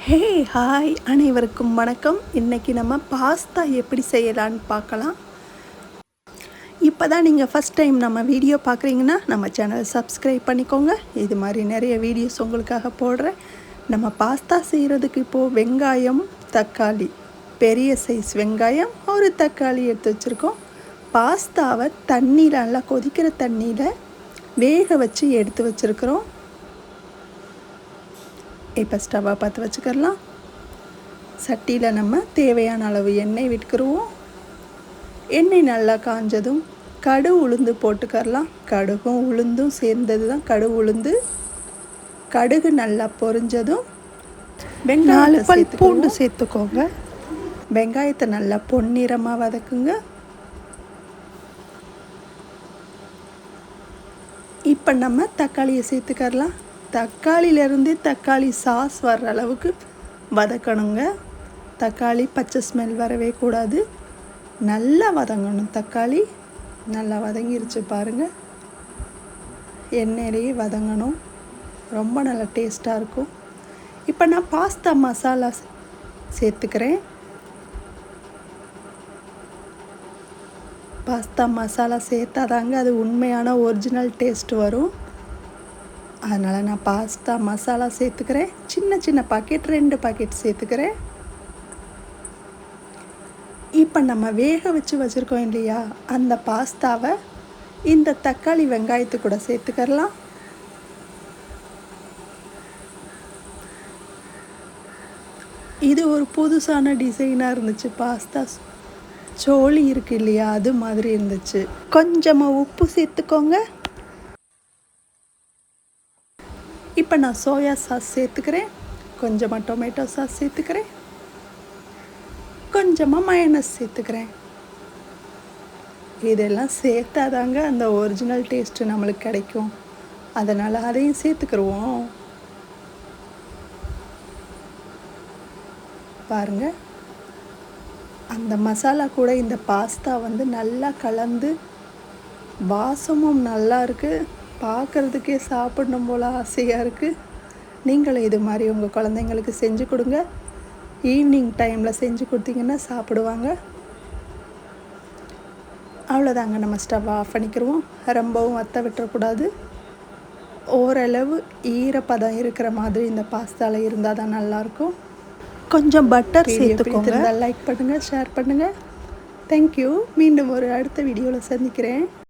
Hey hi அனைவருக்கும் வணக்கம். இன்றைக்கி நம்ம பாஸ்தா எப்படி செய்யலான்னு பார்க்கலாம். இப்போ தான் நீங்கள் ஃபஸ்ட் டைம் நம்ம வீடியோ பார்க்குறீங்கன்னா நம்ம சேனலை சப்ஸ்கிரைப் பண்ணிக்கோங்க. இது மாதிரி நிறைய வீடியோஸ் உங்களுக்காக போடுறேன். நம்ம பாஸ்தா செய்கிறதுக்கு இப்போது வெங்காயம், தக்காளி, பெரிய சைஸ் வெங்காயம், ஒரு தக்காளி எடுத்து வச்சுருக்கோம். பாஸ்தாவை தண்ணியில் நல்லா கொதிக்கிற தண்ணியில் வேக வச்சு எடுத்து வச்சுருக்குறோம். இப்போ ஸ்டவ்வை பற்ற வச்சுக்கலாம். சட்டியில் நம்ம தேவையான அளவு எண்ணெய் விட்டுக்கிடுவோம். எண்ணெய் நல்லா காஞ்சதும் கடுகு உளுந்து போட்டுக்கரலாம். கடுகும் உளுந்தும் சேர்ந்தது தான் கடுகு உளுந்து. கடுகு நல்லா பொரிஞ்சதும் வெங்காயம் பூண்டு சேர்த்துக்கோங்க. வெங்காயத்தை நல்லா பொன்னிறமாக வதக்குங்க. இப்போ நம்ம தக்காளியை சேர்த்துக்கரலாம். தக்காளியிலேருந்து தக்காளி சாஸ் வர்ற அளவுக்கு வதக்கணுங்க. தக்காளி பச்சை ஸ்மெல் வரவே கூடாது, நல்லா வதங்கணும். தக்காளி நல்லா வதங்கிருச்சு பாருங்கள். எண்ணெயிலேயே வதங்கணும், ரொம்ப நல்லா டேஸ்ட்டாக இருக்கும். இப்போ நான் பாஸ்தா மசாலா சேர்த்துக்கிறேன். பாஸ்தா மசாலா சேர்த்தாதாங்க அது உண்மையான ஒரிஜினல் டேஸ்ட் வரும். அதனால் நான் பாஸ்தா மசாலா சேர்த்துக்கிறேன். சின்ன சின்ன பாக்கெட் 2 பாக்கெட் சேர்த்துக்கிறேன். இப்போ நம்ம வேக வச்சு வச்சுருக்கோம் இல்லையா, அந்த பாஸ்தாவை இந்த தக்காளி வெங்காயத்து கூட சேர்த்துக்கலாம். இது ஒரு புதுசான டிசைனாக இருந்துச்சு. பாஸ்தா சோளி இருக்கு இல்லையா, அது மாதிரி இருந்துச்சு. கொஞ்சமாக உப்பு சேர்த்துக்கோங்க. இப்போ நான் சோயா சாஸ் சேர்த்துக்கிறேன். கொஞ்சமாக டொமேட்டோ சாஸ் சேர்த்துக்கிறேன். கொஞ்சமாக மயோனஸ் சேர்த்துக்கிறேன். இதெல்லாம் சேர்த்தாதாங்க அந்த ஒரிஜினல் டேஸ்ட்டு நம்மளுக்கு கிடைக்கும். அதனால் அதையும் சேர்த்துக்கிடுவோம். பாருங்கள், அந்த மசாலா கூட இந்த பாஸ்தா நல்லா கலந்து வாசமும் நல்லா இருக்குது. பார்க்குறதுக்கே சாப்பிடணும் போல் ஆசையாக இருக்குது. நீங்களும் இது மாதிரி உங்கள் குழந்தைங்களுக்கு செஞ்சு கொடுங்க. ஈவினிங் டைமில் செஞ்சு கொடுத்தீங்கன்னா சாப்பிடுவாங்க. அவ்வளோதாங்க, நம்ம ஸ்டவ் ஆஃப் பண்ணிக்கிடுவோம். ரொம்பவும் வற்ற விட்டுறக்கூடாது. ஓரளவு ஈரப்பதம் இருக்கிற மாதிரி இந்த பாஸ்தாவில் இருந்தால் தான் நல்லாயிருக்கும். கொஞ்சம் பட்டர் சேர்த்துக்கோங்க. லைக் பண்ணுங்கள், ஷேர் பண்ணுங்கள். தேங்க்யூ. மீண்டும் ஒரு அடுத்த வீடியோவில் சந்திக்கிறேன்.